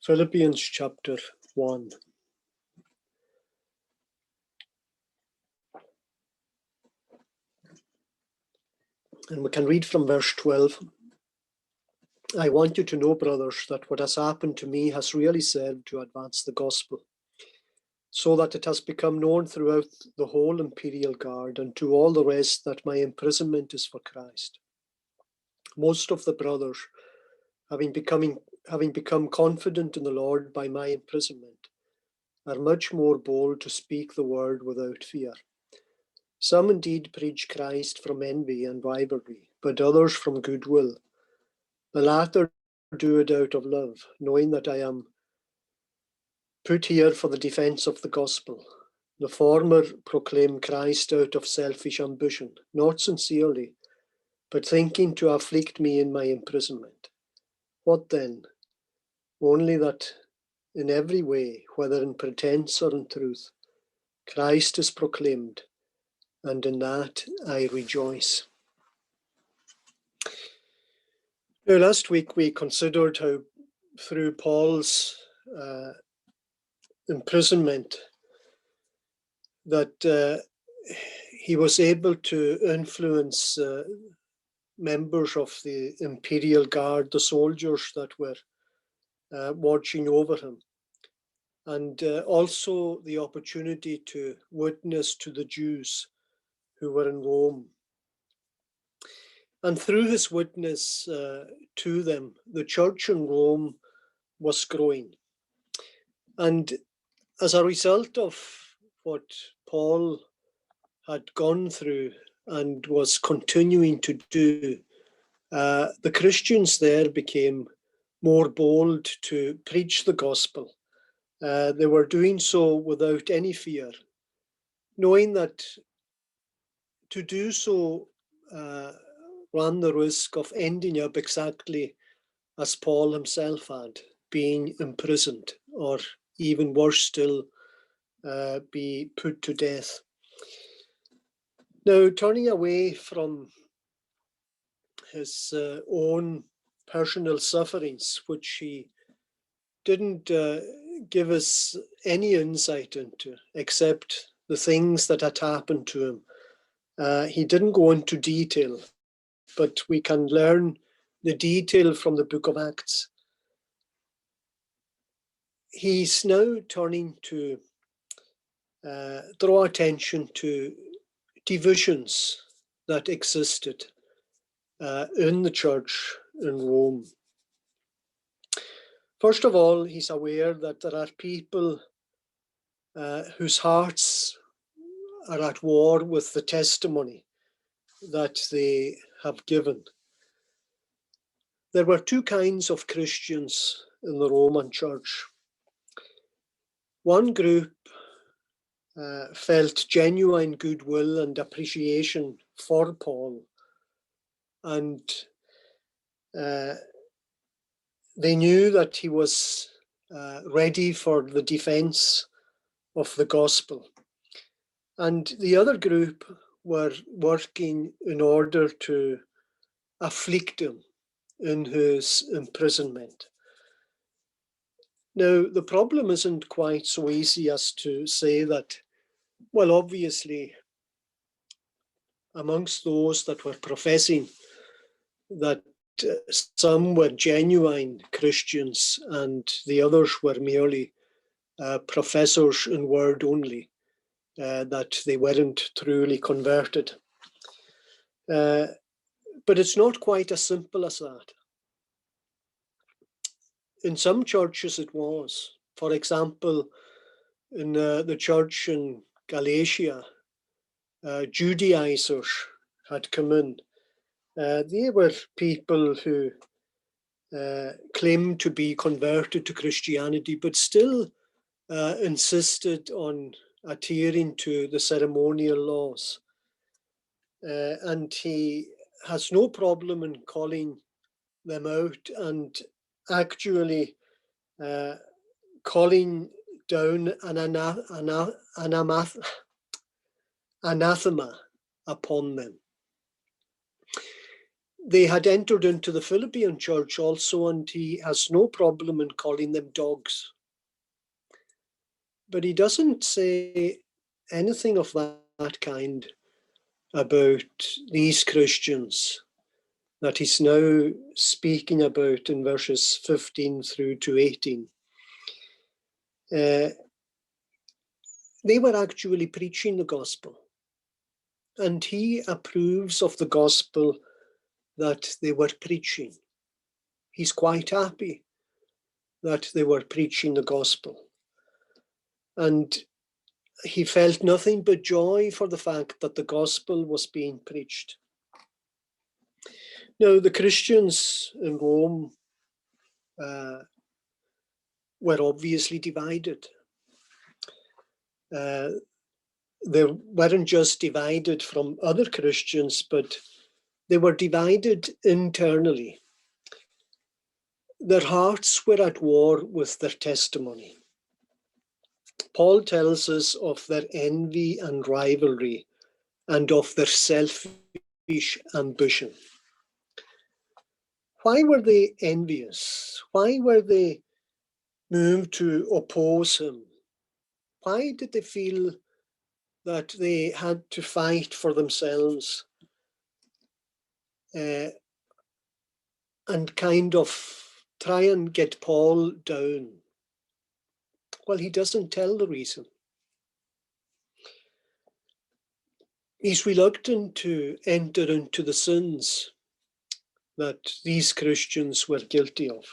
Philippians chapter 1. And we can read from verse 12. I want you to know, brothers, that what has happened to me has really served to advance the gospel, so that it has become known throughout the whole imperial guard and to all the rest that my imprisonment is for Christ. Most of the brothers, having become confident in the Lord by my imprisonment, are much more bold to speak the word without fear. Some indeed preach Christ from envy and rivalry, but others from goodwill. The latter do it out of love, knowing that I am put here for the defense of the gospel. The former proclaim Christ out of selfish ambition, not sincerely, but thinking to afflict me in my imprisonment. What then? Only that in every way, whether in pretense or in truth, Christ is proclaimed, and in that I rejoice. Now, last week we considered how through Paul's imprisonment that he was able to influence members of the imperial guard, the soldiers that were watching over him, and also the opportunity to witness to the Jews who were in Rome. And through his witness to them, the church in Rome was growing. And as a result of what Paul had gone through and was continuing to do, the Christians there became more bold to preach the gospel. They were doing so without any fear, knowing that to do so ran the risk of ending up exactly as Paul himself had, being imprisoned, or even worse still, be put to death. Now, turning away from his own personal sufferings, which he didn't give us any insight into, except the things that had happened to him. He didn't go into detail, but we can learn the detail from the book of Acts. He's now turning to draw attention to divisions that existed in the church in Rome. First of all, he's aware that there are people whose hearts are at war with the testimony that they have given. There were two kinds of Christians in the Roman church. One group felt genuine goodwill and appreciation for Paul, and they knew that he was ready for the defense of the gospel. And the other group were working in order to afflict him in his imprisonment. Now, the problem isn't quite so easy as to say that, well, obviously, amongst those that were professing that some were genuine Christians and the others were merely professors in word only, that they weren't truly converted. But it's not quite as simple as that. In some churches it was. For example, in the church in Galatia, Judaizers had come in. They were people who claimed to be converted to Christianity, but still insisted on adhering to the ceremonial laws. And he has no problem in calling them out and actually calling down an anathema upon them. they had entered into the Philippian church also, and he has no problem in calling them dogs. But he doesn't say anything of that kind about these Christians that he's now speaking about in verses 15 through to 18. They were actually preaching the gospel, and he approves of the gospel that they were preaching. He's quite happy that they were preaching the gospel. And he felt nothing but joy for the fact that the gospel was being preached. Now, the Christians in Rome were obviously divided. They weren't just divided from other Christians, but they were divided internally. Their hearts were at war with their testimony. Paul tells us of their envy and rivalry and of their selfish ambition. Why were they envious? Why were they moved to oppose him? Why did they feel that they had to fight for themselves and kind of try and get Paul down? Well, he doesn't tell the reason. He's reluctant to enter into the sins that these Christians were guilty of.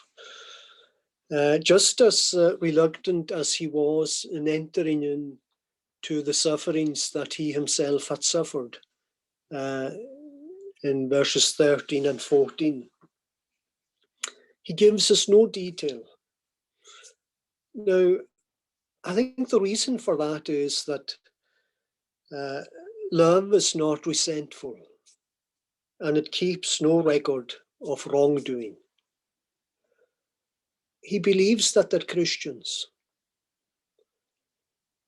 Just as reluctant as he was in entering into the sufferings that he himself had suffered in verses 13 and 14. He gives us no detail. Now, I think the reason for that is that love is not resentful, and it keeps no record of wrongdoing. He believes that they're Christians,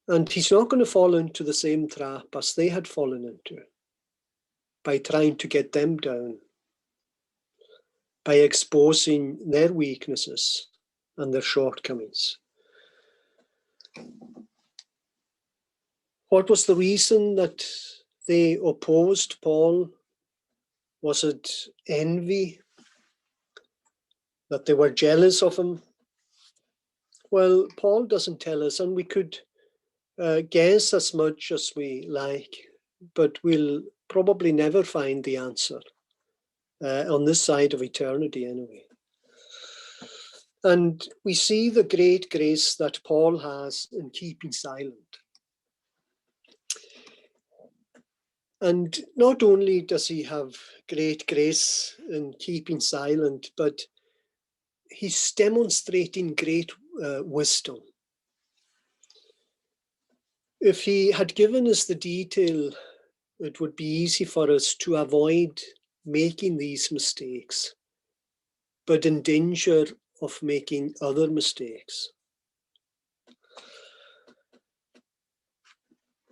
and he's not going to fall into the same trap as they had fallen into by trying to get them down, by exposing their weaknesses and their shortcomings. What was the reason that they opposed Paul? Was it envy? That they were jealous of him? Well, Paul doesn't tell us, and we could guess as much as we like, but we'll probably never find the answer on this side of eternity anyway. And we see the great grace that Paul has in keeping silent. And not only does he have great grace in keeping silent, but he's demonstrating great wisdom. If he had given us the detail, it would be easy for us to avoid making these mistakes, but in danger of making other mistakes.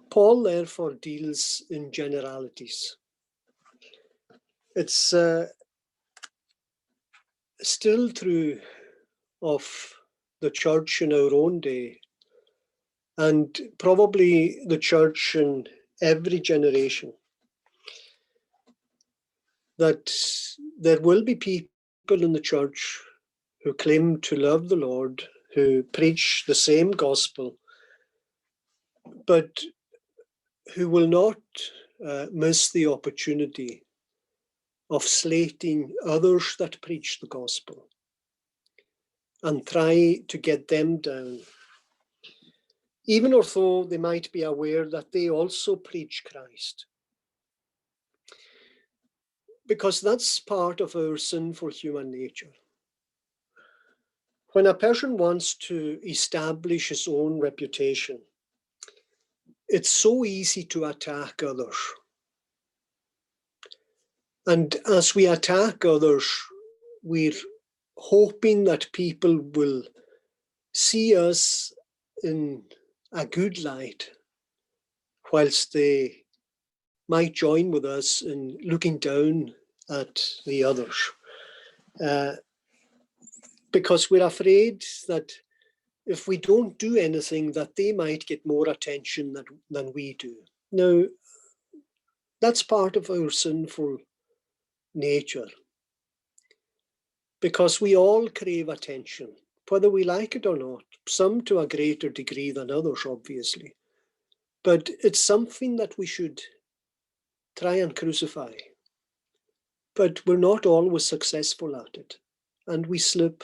Paul therefore deals in generalities. It's still true of the church in our own day, and probably the church in every generation, that there will be people in the church who claim to love the Lord, who preach the same gospel, but who will not miss the opportunity of slating others that preach the gospel and try to get them down, even although they might be aware that they also preach Christ. Because that's part of our sinful human nature. When a person wants to establish his own reputation, it's so easy to attack others. And as we attack others, we're hoping that people will see us in a good light, whilst they might join with us in looking down at the others, because we're afraid that if we don't do anything, that they might get more attention than we do. Now, that's part of our sinful nature, because we all crave attention, whether we like it or not, some to a greater degree than others, obviously. But it's something that we should try and crucify. But we're not always successful at it, and we slip.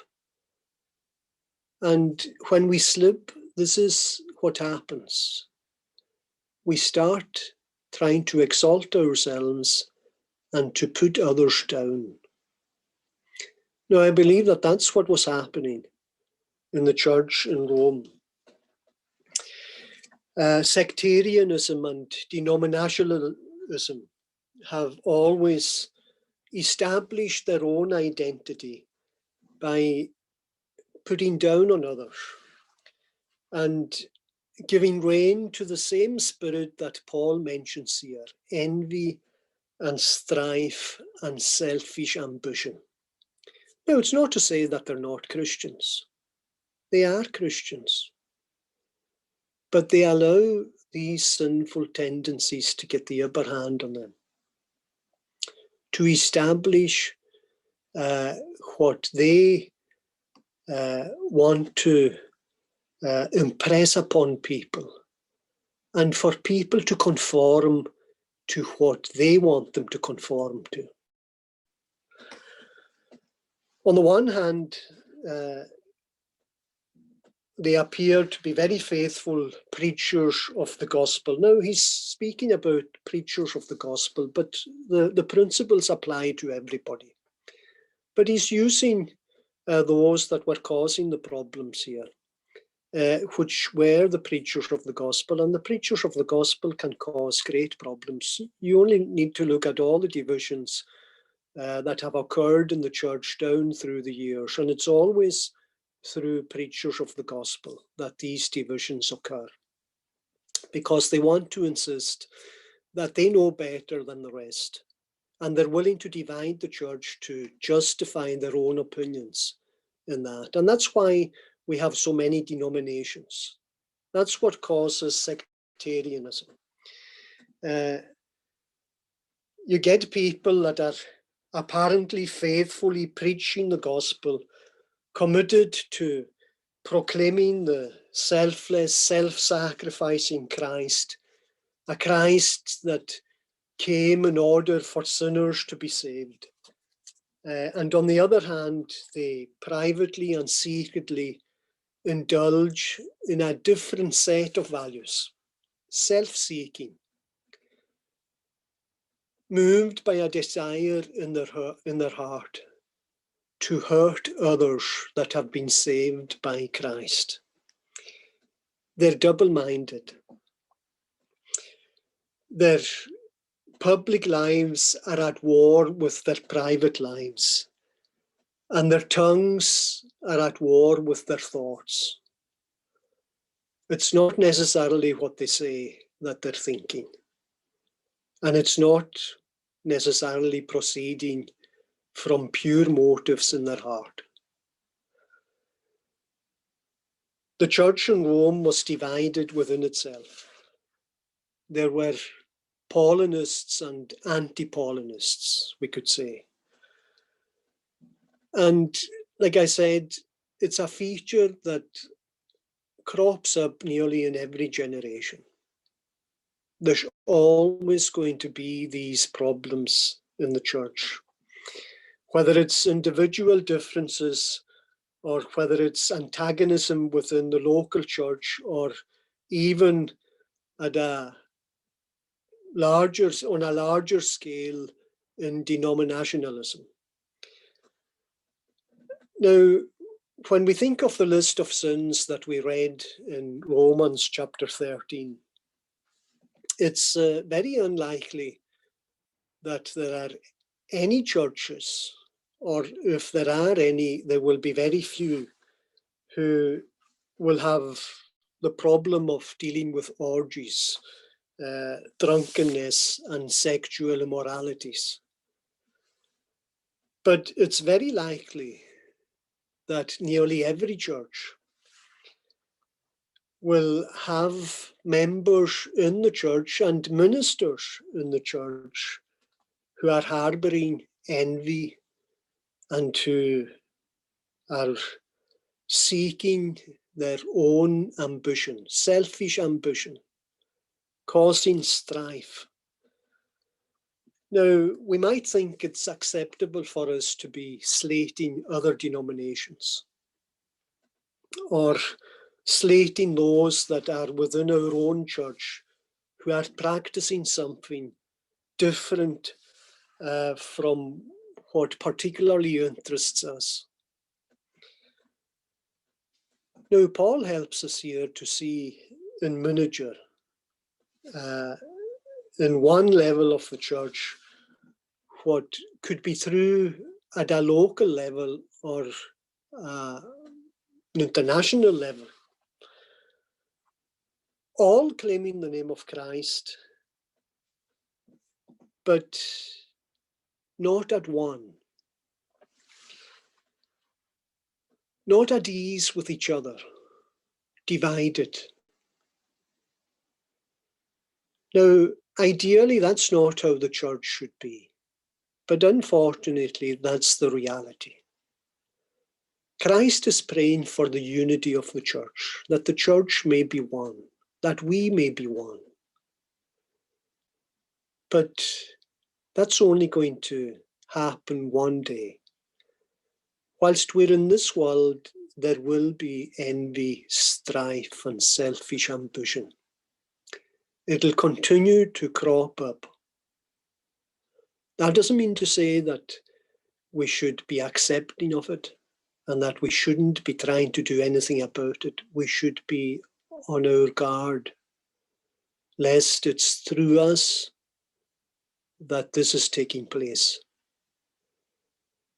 And when we slip, this is what happens. We start trying to exalt ourselves and to put others down. Now, I believe that that's what was happening in the church in Rome. Sectarianism and denominationalism have always established their own identity by putting down on others and giving rein to the same spirit that Paul mentions here: envy and strife and selfish ambition. Now, it's not to say that they're not Christians. They are Christians. But they allow these sinful tendencies to get the upper hand on them, to establish what they want to impress upon people, and for people to conform to what they want them to conform to. On the one hand, they appear to be very faithful preachers of the gospel. Now, he's speaking about preachers of the gospel, but the principles apply to everybody. But he's using those that were causing the problems here, which were the preachers of the gospel. And the preachers of the gospel can cause great problems. You only need to look at all the divisions that have occurred in the church down through the years, and it's always through preachers of the gospel that these divisions occur, because they want to insist that they know better than the rest, and they're willing to divide the church to justify their own opinions in that. And that's why we have so many denominations. That's what causes sectarianism. You get people that are apparently faithfully preaching the gospel, committed to proclaiming the selfless, self-sacrificing Christ, a Christ that came in order for sinners to be saved. And on the other hand, they privately and secretly indulge in a different set of values: self-seeking, moved by a desire in their heart to hurt others that have been saved by Christ. They're double-minded. Their public lives are at war with their private lives, and their tongues are at war with their thoughts. It's not necessarily what they say that they're thinking, and it's not necessarily proceeding from pure motives in their heart. The church in Rome was divided within itself. There were Paulinists and anti-Paulinists, we could say. And like I said, it's a feature that crops up nearly in every generation. There's always going to be these problems in the church, whether it's individual differences or whether it's antagonism within the local church, or even at on a larger scale in denominationalism. Now, when we think of the list of sins that we read in Romans chapter 13, it's very unlikely that there are any churches, or if there are any, there will be very few, who will have the problem of dealing with orgies, drunkenness, and sexual immoralities. But it's very likely that nearly every church will have members in the church and ministers in the church who are harboring envy and who are seeking their own ambition, selfish ambition, causing strife. Now, we might think it's acceptable for us to be slating other denominations or slating those that are within our own church who are practicing something different from what particularly interests us. Now, Paul helps us here to see in miniature, in one level of the church, what could be true at a local level or an international level, all claiming the name of Christ, but not at one, not at ease with each other, divided. Now, ideally, that's not how the church should be, but unfortunately, that's the reality. Christ is praying for the unity of the church, that the church may be one, that we may be one. But that's only going to happen one day. Whilst we're in this world, there will be envy, strife, and selfish ambition. It'll continue to crop up. That doesn't mean to say that we should be accepting of it and that we shouldn't be trying to do anything about it. We should be on our guard, lest it's through us that this is taking place.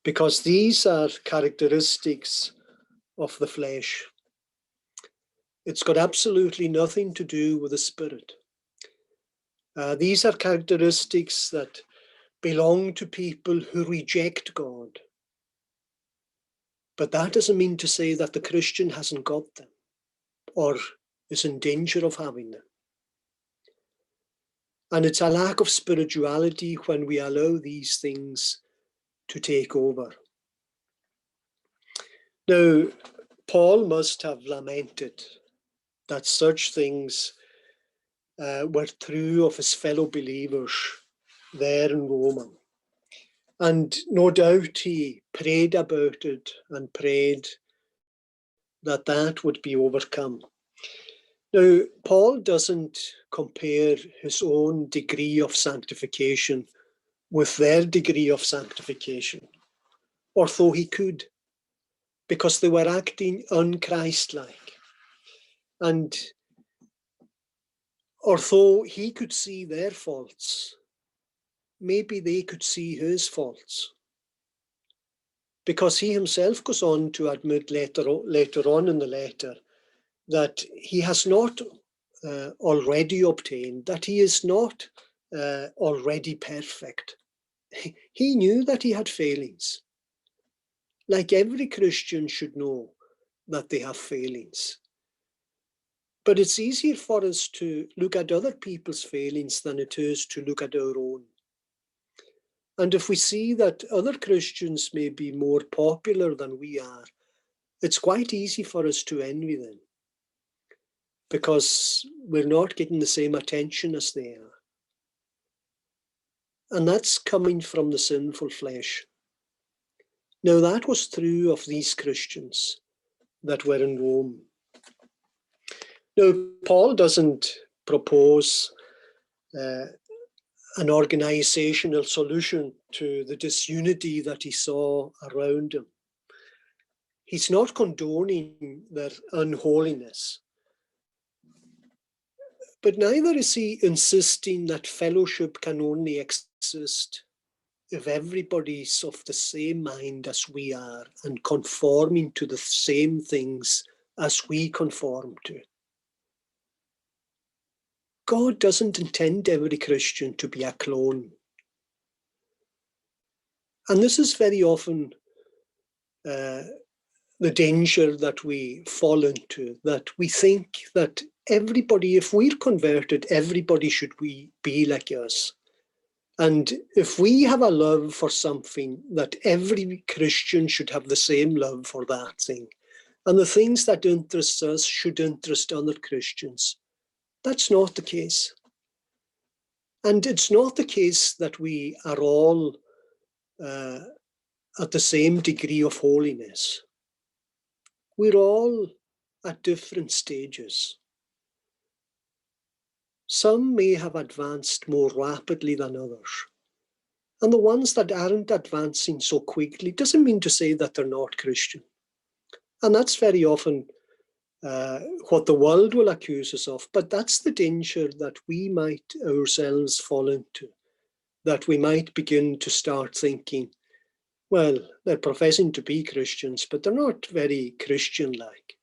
Because these are characteristics of the flesh. It's got absolutely nothing to do with the spirit. These are characteristics that belong to people who reject God. But that doesn't mean to say that the Christian hasn't got them or is in danger of having them. And it's a lack of spirituality when we allow these things to take over. Now, Paul must have lamented that such things were true of his fellow believers there in Rome. And no doubt he prayed about it and prayed that that would be overcome. Now, Paul doesn't compare his own degree of sanctification with their degree of sanctification, although he could, because they were acting un-Christ-like. And although he could see their faults, maybe they could see his faults. Because he himself goes on to admit later on in the letter that he has not already obtained, that he is not already perfect. He knew that he had failings. Like every Christian should know that they have failings. But it's easier for us to look at other people's failings than it is to look at our own. And if we see that other Christians may be more popular than we are, it's quite easy for us to envy them because we're not getting the same attention as they are. And that's coming from the sinful flesh. Now, that was true of these Christians that were in Rome. Now, Paul doesn't propose an organizational solution to the disunity that he saw around him. He's not condoning their unholiness, but neither is he insisting that fellowship can only exist if everybody's of the same mind as we are and conforming to the same things as we conform to. God doesn't intend every Christian to be a clone. And this is very often the danger that we fall into, that we think that everybody, if we're converted, everybody should be like us. And if we have a love for something, that every Christian should have the same love for that thing. And the things that interest us should interest other Christians. That's not the case. And it's not the case that we are all at the same degree of holiness. We're all at different stages. Some may have advanced more rapidly than others. And the ones that aren't advancing so quickly doesn't mean to say that they're not Christian. And that's very often what the world will accuse us of. But that's the danger that we might ourselves fall into, that we might begin to start thinking, well, they're professing to be Christians, but they're not very Christian-like.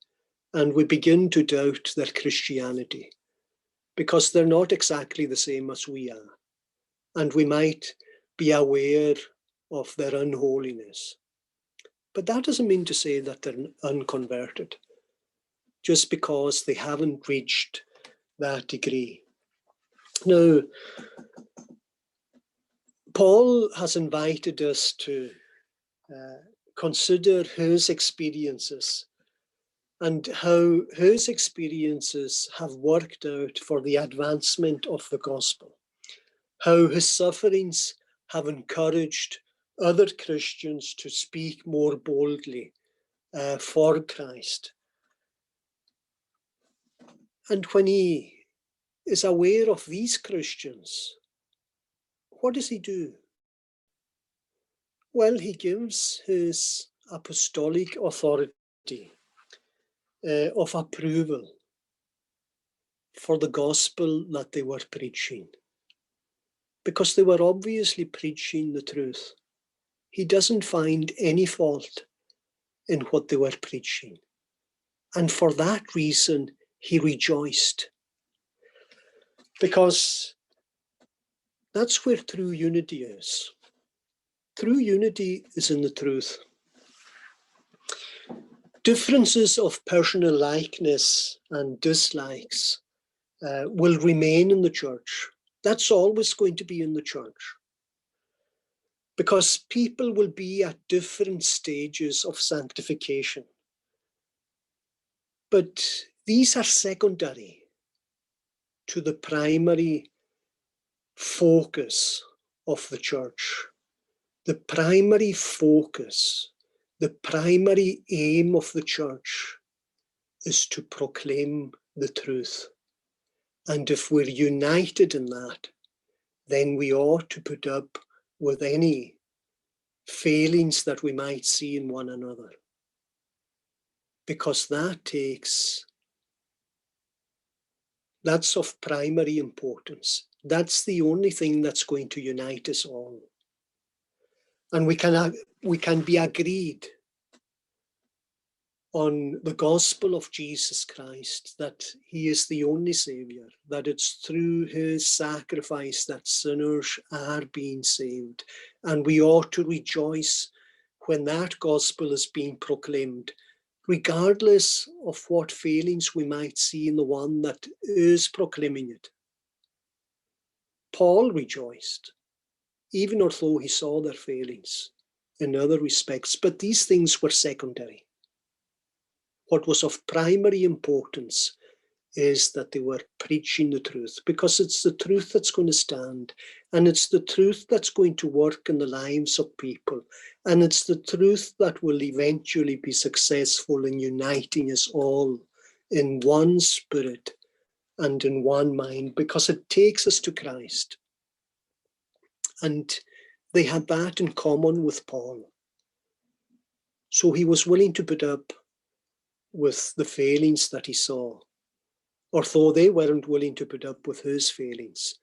And we begin to doubt their Christianity because they're not exactly the same as we are. And we might be aware of their unholiness. But that doesn't mean to say that they're unconverted, just because they haven't reached that degree. Now, Paul has invited us to consider his experiences and how his experiences have worked out for the advancement of the gospel, how his sufferings have encouraged other Christians to speak more boldly for Christ. And when he is aware of these Christians, what does he do? Well, he gives his apostolic authority of approval for the gospel that they were preaching, because they were obviously preaching the truth. He doesn't find any fault in what they were preaching. And for that reason, he rejoiced, because that's where true unity is. True unity is in the truth. Differences of personal likeness and dislikes will remain in the church. That's always going to be in the church, because people will be at different stages of sanctification. But these are secondary to the primary focus of the church. The primary focus, the primary aim of the church is to proclaim the truth. And if we're united in that, then we ought to put up with any failings that we might see in one another, because that's of primary importance. That's the only thing that's going to unite us all. And we can be agreed on the gospel of Jesus Christ, that he is the only Saviour, that it's through his sacrifice that sinners are being saved. And we ought to rejoice when that gospel is being proclaimed, regardless of what failings we might see in the one that is proclaiming it. Paul rejoiced, even although he saw their failings in other respects, but these things were secondary. What was of primary importance is that they were preaching the truth, because it's the truth that's going to stand, and it's the truth that's going to work in the lives of people, and it's the truth that will eventually be successful in uniting us all in one spirit and in one mind, because it takes us to Christ. And they had that in common with Paul. So he was willing to put up with the failings that he saw, although they weren't willing to put up with his failings.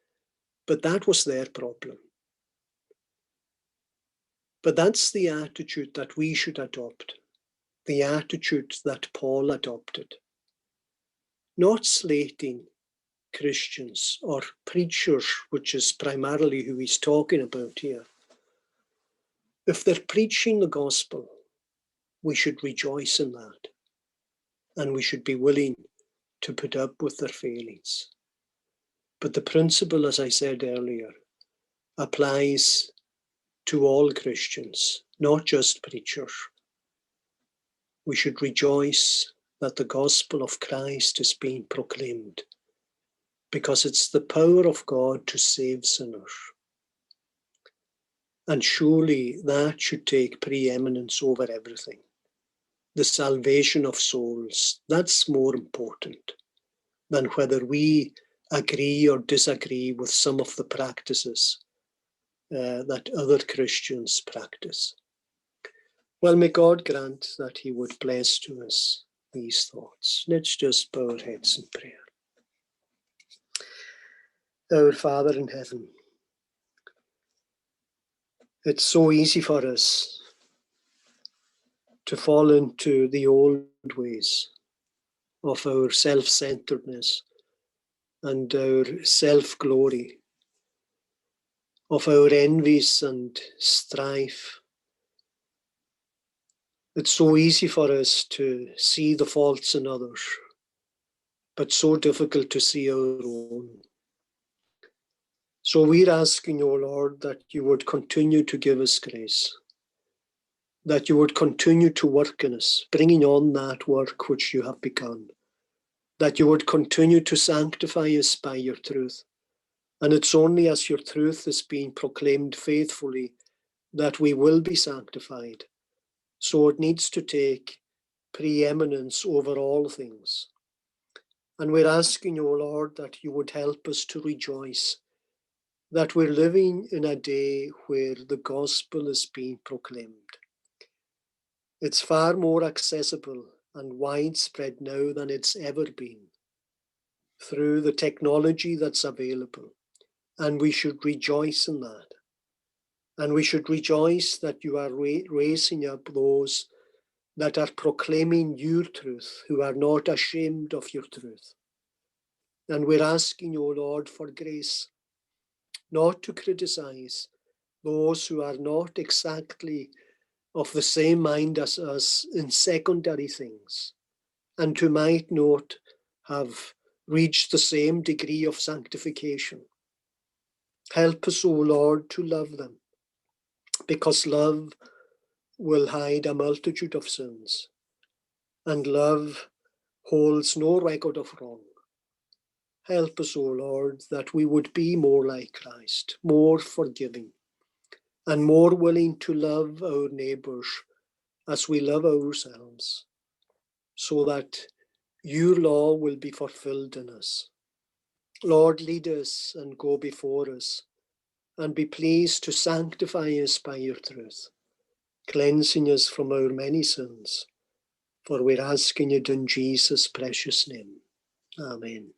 But that was their problem. But that's the attitude that we should adopt, the attitude that Paul adopted. Not slating Christians or preachers, which is primarily who he's talking about here. If they're preaching the gospel, we should rejoice in that, and we should be willing to put up with their failings. But the principle, as I said earlier, applies to all Christians, not just preachers. We should rejoice that the gospel of Christ is being proclaimed, because it's the power of God to save sinners. And surely that should take preeminence over everything. The salvation of souls, that's more important than whether we agree or disagree with some of the practices that other Christians practice. Well, may God grant that he would bless to us these thoughts. Let's just bow our heads in prayer. Our Father in heaven, it's so easy for us to fall into the old ways of our self-centeredness and our self-glory, of our envies and strife. It's so easy for us to see the faults in others, but so difficult to see our own. So we're asking, O Lord, that you would continue to give us grace, that you would continue to work in us, bringing on that work which you have begun, that you would continue to sanctify us by your truth. And it's only as your truth is being proclaimed faithfully that we will be sanctified. So it needs to take preeminence over all things. And we're asking, O Lord, that you would help us to rejoice that we're living in a day where the gospel is being proclaimed. It's far more accessible and widespread now than it's ever been through the technology that's available. And we should rejoice in that. And we should rejoice that you are raising up those that are proclaiming your truth, who are not ashamed of your truth. And we're asking you, O Lord, for grace, not to criticize those who are not exactly of the same mind as us in secondary things, and who might not have reached the same degree of sanctification. Help us, O Lord, to love them, because love will hide a multitude of sins, and love holds no record of wrong. Help us, O Lord, that we would be more like Christ, more forgiving, and more willing to love our neighbours as we love ourselves, so that your law will be fulfilled in us. Lord, lead us and go before us, and be pleased to sanctify us by your truth, cleansing us from our many sins. For we're asking it in Jesus' precious name. Amen.